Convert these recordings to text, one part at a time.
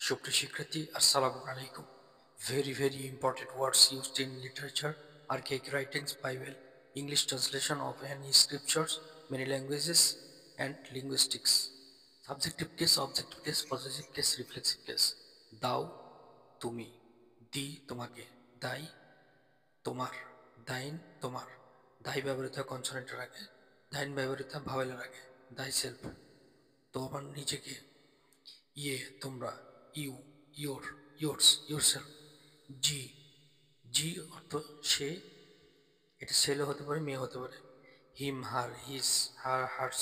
সুপ্রিয় শিক্ষার্থী, আসসালামু আলাইকুম। Very important words used in literature, archaic writings, Bible, English translation of any scriptures, many languages, and linguistics. Subjective case, objective case, possessive case, reflexive case. দাও, তুমি, দি, তোমাকে, দাই, তোমার, দাইন, তোমার। দাই ব্যবহৃত হয় কনসোনেন্টের আগে, দাইন ব্যবহৃত হয় ভাওয়েলের আগে। দাই সেলফ, তোমার নিজেকে। ইয়ে, তোমরা। You, your, yours, yourself. জি, জি অর্থ সে, এটা ছেলে হতে পারে, মেয়ে হতে পারে। Him, her, his, her, hers,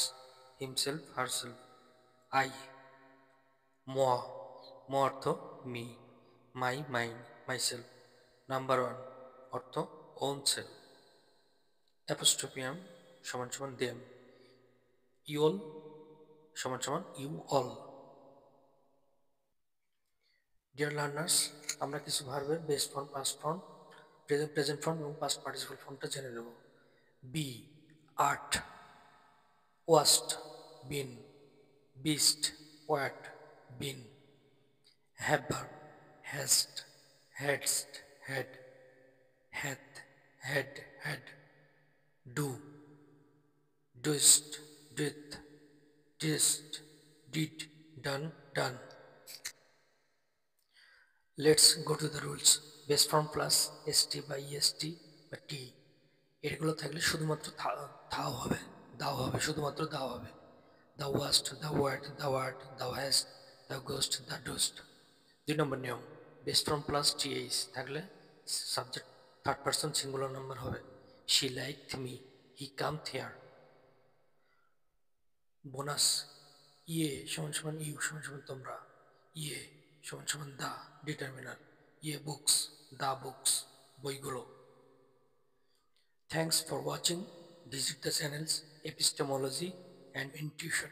himself, herself. I, ম, ম অর্থ me. My, mine, myself. Number one অর্থ ওন সেলফ। অ্যাপোস্ট্রোপিয়াম সমান সমান দেম। ইউল সমান সমান ইউ অল। ডিয়ার লার্নার্স, আমরা কিছু ভার্বের base form, past form, present form এবং পাস্ট পার্টিসিপল ফর্মটা জেনে নেব। Be, art, wast, been, beest, wert, been. Have verb, hast, hadst, had, hath, had, had. Do, doest, doth, didst, did, done, done. Let's go to the rules. Base form plus ST বা EST বা T, এগুলো থাকলে শুধুমাত্র দাও হবে, দাও হবে, শুধুমাত্র দাও হবে। The wast, the wert, the wert, the hast, the goest, the dost. 2 number নিয়ম, বেস ফর্ম প্লাস টিএইচ থাকলে subject third person singular number হবে। She liked me, he come here. Bonus, ইয়ে সমান সমান ইউ সমান সমান তোমরা। ইয়ে সমান সমান দা, ডিটারমিনার। ইয়ে বুকস, দা বুকস, বইগুলো। Thanks for watching. Visit the channels Epistemology and Intuition.